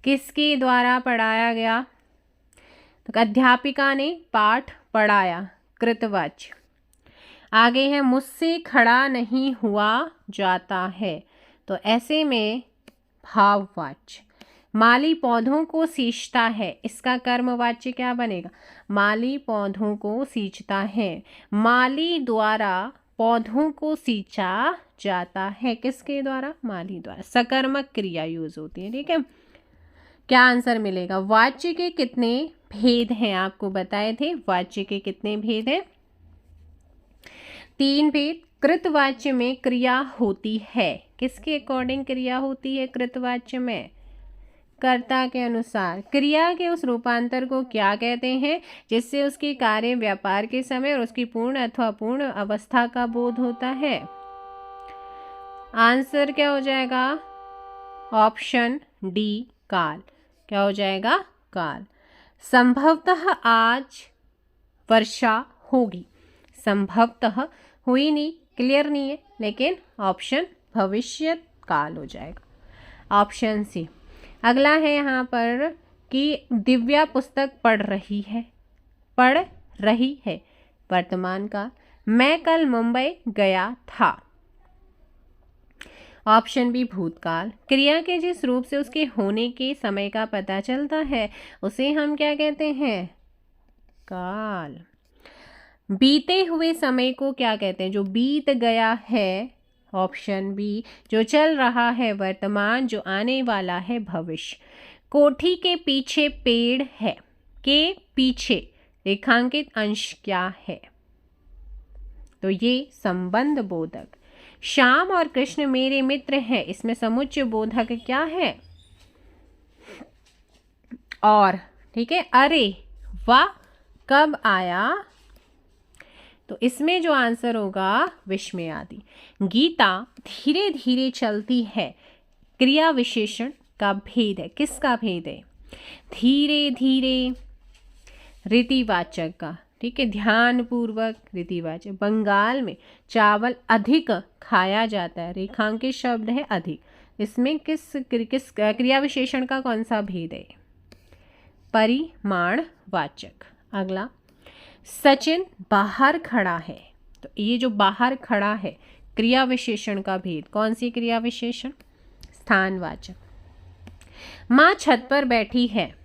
किसके द्वारा पढ़ाया गया? तो अध्यापिका ने पाठ पढ़ाया। कृतवाच्य। आगे है मुझसे खड़ा नहीं हुआ जाता है, तो ऐसे में भाववाच्य। माली पौधों को सींचता है। इसका कर्मवाच्य क्या बनेगा? माली पौधों को सींचता है। माली द्वारा पौधों को सींचा जाता है। किसके द्वारा? माली द्वारा। सकर्मक क्रिया यूज होती है। ठीक है, क्या आंसर मिलेगा? वाच्य के कितने भेद हैं आपको बताए थे? वाच्य के कितने भेद हैं? 3 भेद। कृतवाच्य में क्रिया होती है। किसके अकॉर्डिंग क्रिया होती है कृतवाच्य में? कर्ता के अनुसार। क्रिया के उस रूपांतर को क्या कहते हैं जिससे उसके कार्य व्यापार के समय और उसकी पूर्ण अथवा पूर्ण अवस्था का बोध होता है? आंसर क्या हो जाएगा? ऑप्शन डी काल। क्या हो जाएगा? काल। संभवतः आज वर्षा होगी। संभवतः हुई नहीं, क्लियर नहीं है, लेकिन ऑप्शन भविष्य काल हो जाएगा, ऑप्शन सी। अगला है यहाँ पर कि दिव्या पुस्तक पढ़ रही है, वर्तमान काल। मैं कल मुंबई गया था, ऑप्शन बी भूतकाल। क्रिया के जिस रूप से उसके होने के समय का पता चलता है उसे हम क्या कहते हैं? काल। बीते हुए समय को क्या कहते हैं? जो बीत गया है, ऑप्शन बी। जो चल रहा है वर्तमान, जो आने वाला है भविष्य। कोठी के पीछे पेड़ है के पीछे रेखांकित अंश क्या है? तो ये संबंध बोधक। श्याम और कृष्ण मेरे मित्र हैं, इसमें समुच्चय बोधक क्या है? और। ठीक है, अरे वाह कब आया, तो इसमें जो आंसर होगा विस्मय आदि। गीता धीरे धीरे चलती है, क्रिया विशेषण का भेद है, किसका भेद है? धीरे धीरे रीतिवाचक का। ठीक है, ध्यान पूर्वक रीतिवाचक। बंगाल में चावल अधिक खाया जाता है, रेखांकित शब्द है अधिक। इसमें किस क्रिया विशेषण का कौन सा भेद है? परिमाणवाचक। अगला, सचिन बाहर खड़ा है, तो ये जो बाहर खड़ा है क्रिया विशेषण का भेद, कौन सी क्रिया विशेषण? स्थानवाचक। माँ छत पर बैठी है,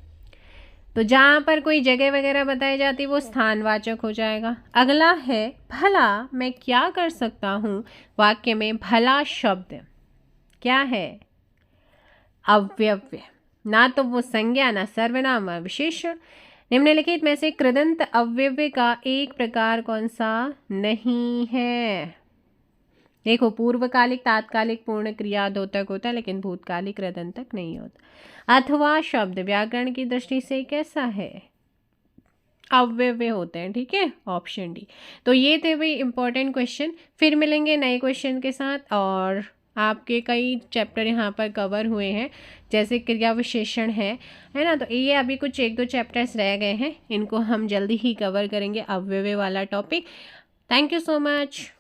तो जहाँ पर कोई जगह वगैरह बताई जाती वो स्थानवाचक हो जाएगा। अगला है भला मैं क्या कर सकता हूँ, वाक्य में भला शब्द क्या है? अव्यव्य, ना तो वो संज्ञा ना सर्वनाम विशेषण। निम्नलिखित में से कृदंत अव्यव्य का एक प्रकार कौन सा नहीं है? देखो, पूर्वकालिक तात्कालिक पूर्ण क्रियाद्योतक होता है, लेकिन भूतकालिक कृदंतक नहीं होता। अथवा शब्द व्याकरण की दृष्टि से कैसा है? अव्यव्य होते हैं। ठीक है, ऑप्शन डी। तो ये थे भाई इंपॉर्टेंट क्वेश्चन। फिर मिलेंगे नए क्वेश्चन के साथ, और आपके कई चैप्टर यहाँ पर कवर हुए हैं, जैसे क्रिया विशेषण है ना। तो ये अभी कुछ 1-2 चैप्टर्स रह गए हैं, इनको हम जल्दी ही कवर करेंगे, अव्यव्य वाला topic. Thank you so much.